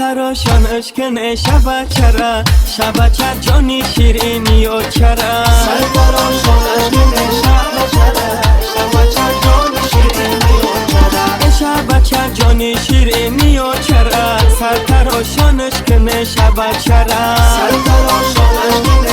سرتراشان اشکن شبچره شبچر جانی شیرینی و چره سرتراشان اشکن شبچره شبچر جانی شیرینی و چره شبچر جانی شیرینی و چره سرتراشان اشکن شبچره سرتراشان اشکن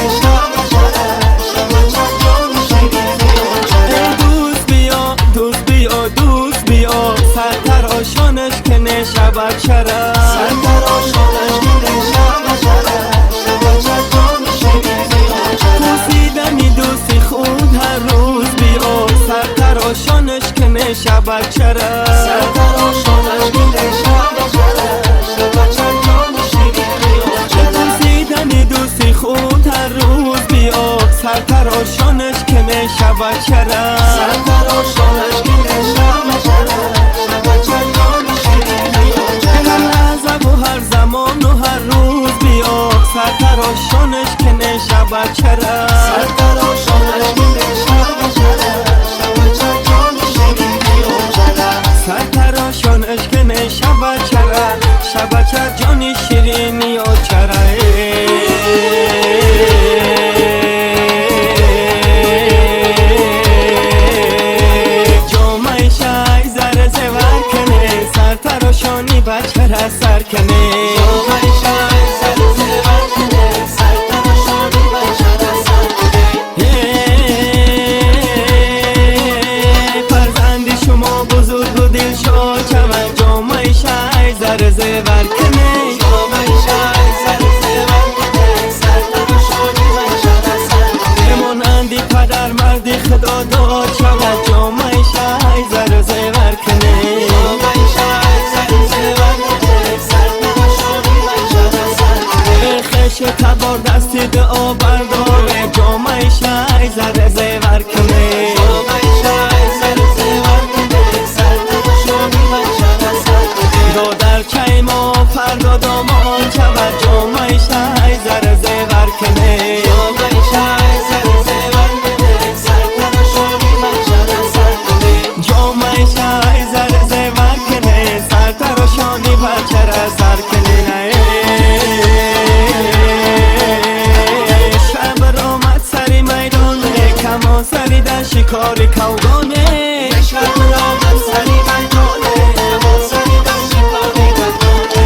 شبچره شبچر جانی شیرینی و چره دوست بیا دوست بیا دوست بیا سرتراشان اشکن شبچره سرتراشان اشکن شبچره شبچر جانی شیرینی و چره دوستیدنی دوستی خود هر روز بیا سرتراشان اشکن شبچره سرتراشان اشکن شبچره شبچر جانی شیرینی و چره دوستیدنی دوستی خود هر روز بیا سرتراشان اشکن شبچره سرتراشان اشکن شبچره شبچر جانی شیرینی و چره هر لحظه و هر زمان و هر روز بیا سرتراشان اشکن شبچره سرتراشان اشکن شبچره شبچر جانی شیرینی و چره سرتراشان اشکن شبچره شبچر جانی شیرینی و چره جامعه شای زر زور کنه سرتراشانی بچره سر کنه جامعه شای زر زور کنه سرتراشانی بچره سر کنه فرزند شما بزرگ و دلشاد شود جامعه شای زر زور کنه جامعه شای زر زور کنه سرتراشانی بچره سر کنه بمانندی پدر مردی خدا داد شود جامعه شای زر زور کنه جامعه شای زر زور کنه سرتراشانی بچره سر کنه خش تبار دستی دعا برداره جامعه شای زر زور کنه جامعه شای زر زور کنه سرتراشانی بچره سر کنه دادر چیما فردا دامان شود جامعه شای زر زور کنه جامعه شای زر زور کنه سرتراشانی بچره سر کنه جامعه شای زر زور کنه سرتراشانی بچره سر کنه شب رامد سری میدانه کما سری در شکار کوگانه شب رامد سری میدانه کما سری در شکار کوگانه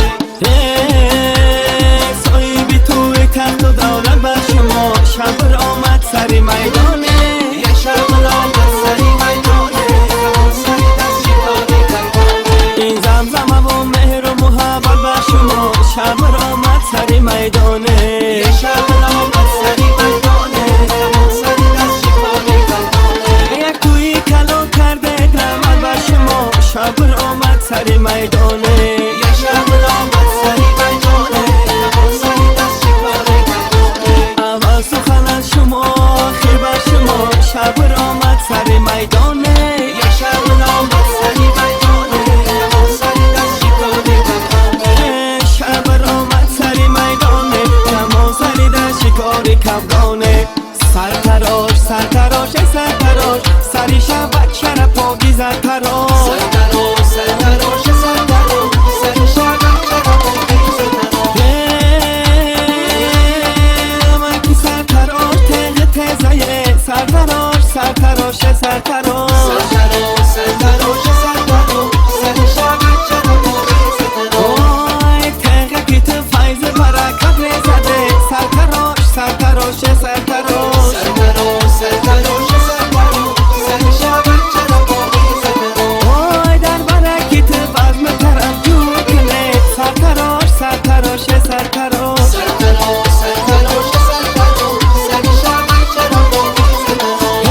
صاحبی توی تخت و دولت بر شما شب رامد سری میدانه شب رامد سری میدانه کما سری در شکار کوگانه این زمزمه و مهر و محبت بر شما شب رامد سری میدانه شب رامد سری میدانه کما سری در شکار کوگانه یک توی کلا کرده رحمت بر شما شب رامد سری میدانه شب رامد سری میدانه کما سری در شکار کوگانه اول سخن از شما آخر بر شما شب رامد سری میدانه شب رامد سری میدانه کما سری در شکار کوگانه شب رامد سری میدانه کما سری در شکار کبگانه سرتراش سرتراش سرتراش سری شبچره پاکیزه تراش سرتراش سرتراش سرتراش سری شبچره پاکیزه تراش من کی سرتراش تیغ تیزه سرتراش سرتراش سرتراش سرتراش سرتراش سرتراش سری شبچره پاکیزه تراش وای تیغ کی تو فیض برکت ریزده سرتراش سرتراش سرتراش سرتراش سرتراش سرتراش سری شبچره پاکیزه تراش وای در برکی تو بزم طرف جور کنه سرتراش سرتراش سرتراش سرتراش سرتراش سرتراش سری شبچره پاکیزه تراش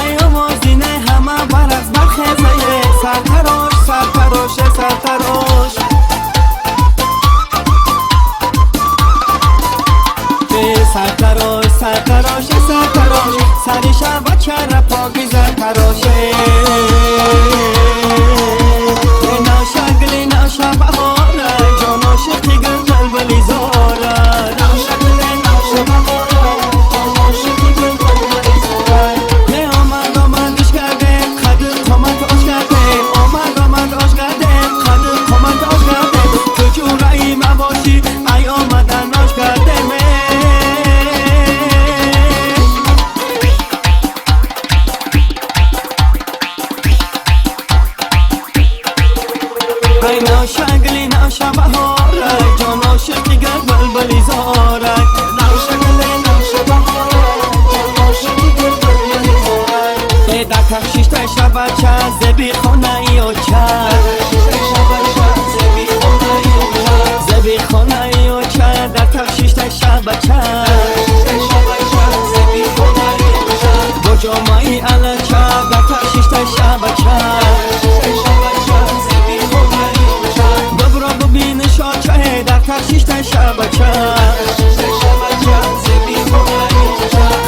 ای آوازینه همه برز برخیزه سرتراش سرتراش سرتراش سرتراش سرتراش سرتراش سری شبچره پاکیزه تراشه ناشا گلی ناشا بهاره جان عاشقی گل ولی زاره ناشا گل ناشا بهاره جان عاشقی گل ولی زاره آمد گوش کرده قدر قامت آش کرده آمد گوش کرده قدر قامت آش کرده جامعی الچه در تشیشت شبچه دبرا ببین شاچه در تشیشت شبچه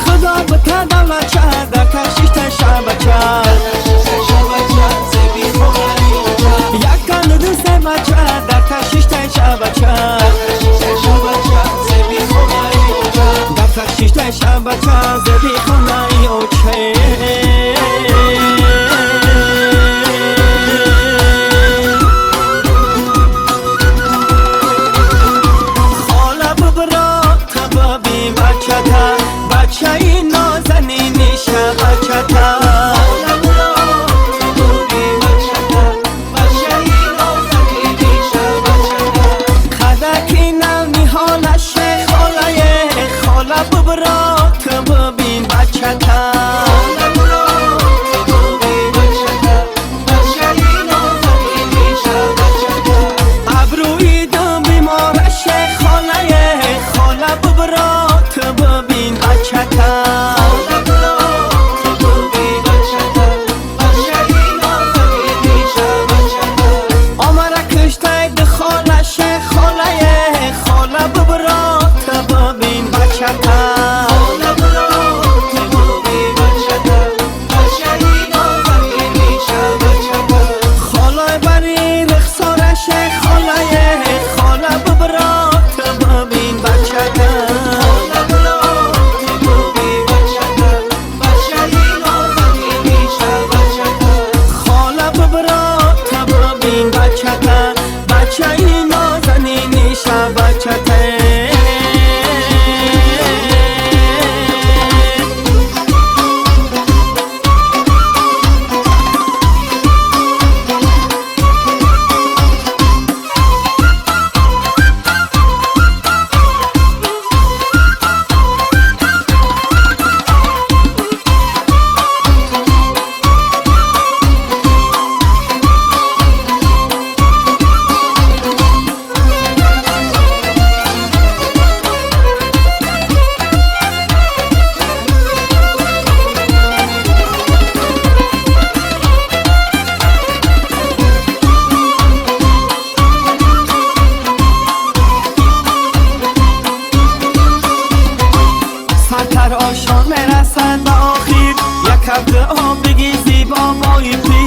خدا بتا دولچه در تشیشت شبچه یک کن دوست بچه در تشیشت شبچه در تشیشت شبچه زبی خونه اوچه خاله ببرا تبابی بچه تا بچه ای نازنینی شبچه تا ببرا تو ببین بچه تا ابروی دو بیمارشه خاله ببرا تو ببین بچه تا آمره کشته ده خالشه خاله ببرا تو ببین بچه تا خاله ببرا تو ببین بچه خاله ببرا تو ببین بچه ای نازنینی شبچه سرتر آشان میرسد به آخیر یک هفته آب بگی زیبا مای پیر